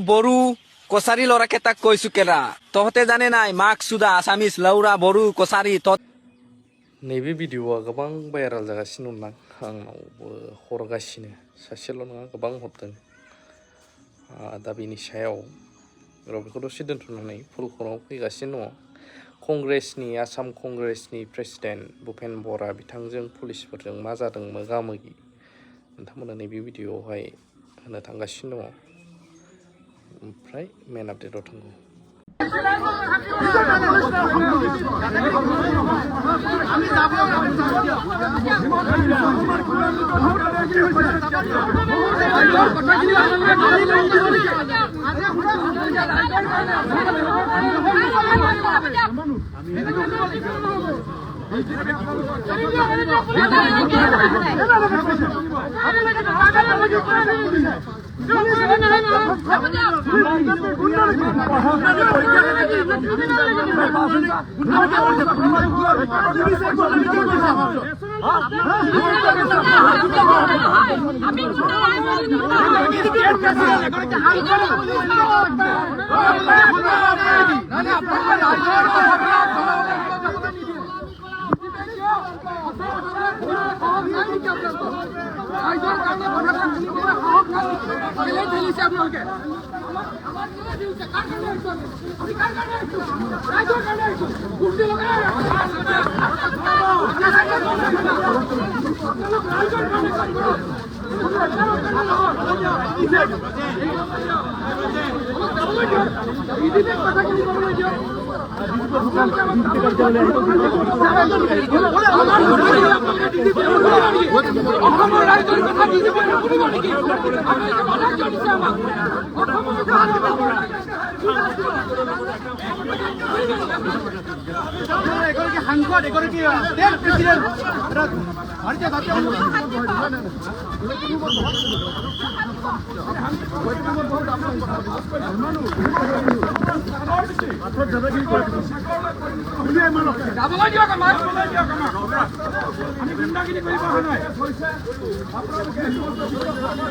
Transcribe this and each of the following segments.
বড়ো কছাৰী ল'ৰাকেইটাক কৈছো কেৰা তহঁতে জানে নাই মাক সুদা আছামিজ লাউৰা বড়ো কছাৰী नैबे भिडिअ'आ गोबां भाइराल जागासिनो दं आंनावबो हरगासिनो सासेल' नङा गोबां हरदों दा बेनि सायाव बेखौ दसे दोनथ'नानै फुल खौराङाव फैगासिनो दङ कंग्रेसनि आसाम कंग्रेसनि प्रेसिडेन्ट भुपेन बरा बिथांजों पुलिसफोरजों मा जादों मोगा मोगि नोंथांमोना नैबे भिडिअ'आवहाय होनो थांगासिनो दङ ओमफ्राय मेन आपडेटआव थांगौ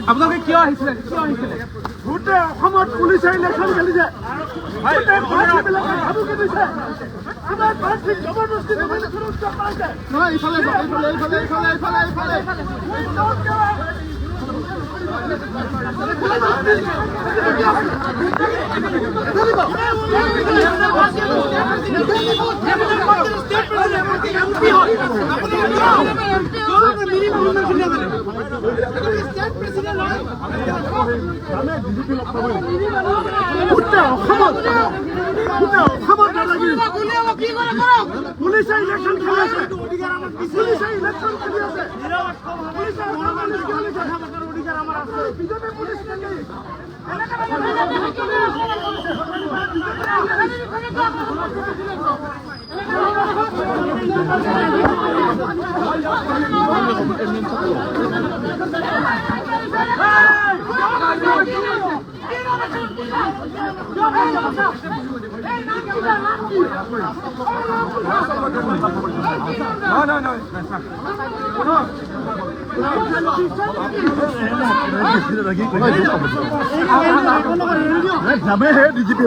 আপোনালোকে কিয় আহিছিলে গোটেই অসমত পুলিচে ইলেকশ্যন খেলিছে গোটেই প্ৰাৰ্থীবিলাকে ভাবুকি দিছে আমাৰ প্ৰাৰ্থীক জবৰদস্তি সুৰক্ষা পাইছে নহয় এইফালে পুলিচে ইলেকশ্যন খেলি আছে অধিকাৰ আমাৰ আছে বিজেপি পুলিচ যাবে হে ডিজিপি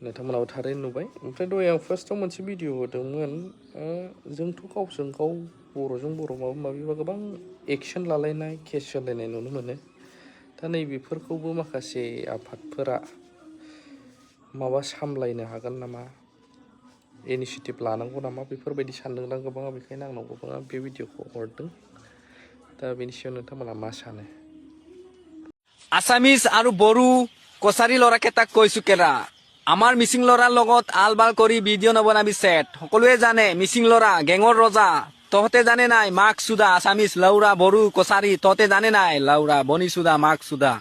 नोंथांमोनाबो थारैनो नुबाय ओमफ्राय दहाय आं फार्स्टआव मोनसे भिडिअ होदोंमोन जोंथ' गावजों गाव बर'जों बर' माबा माबिबा गोबां एक्सन लालायनाय केस होलायनाय नुनो मोनो दा नैबेफोरखौबो माखासे आफादफोरा माबा सामलायनो हागोन नामा इनिशिएटिभ लानांगौ नामा बेफोरबायदि सानदोंदां गोबाङा बेखायनो आंनाव गोबाङा बे भिडिअखौ हरदों दा बेनि सायाव नोंथांमोना मा सानो আছামিজ আৰু বড়ো কছাৰী ল'ৰাকেইটাক কৈছো কেৰা আমাৰ মিচিং ল'ৰাৰ লগত আলবাল কৰি ভিডিঅ' নবনাবি সেট সকলোৱে জানে মিচিং ল'ৰা গেঙৰ ৰজা তহঁতে জানে নাই মাক সুদা আছামিজ লাউৰা বড়ো কছাৰী তহঁতে জানে নাই লাউৰা বনি সুদা মাক সুদা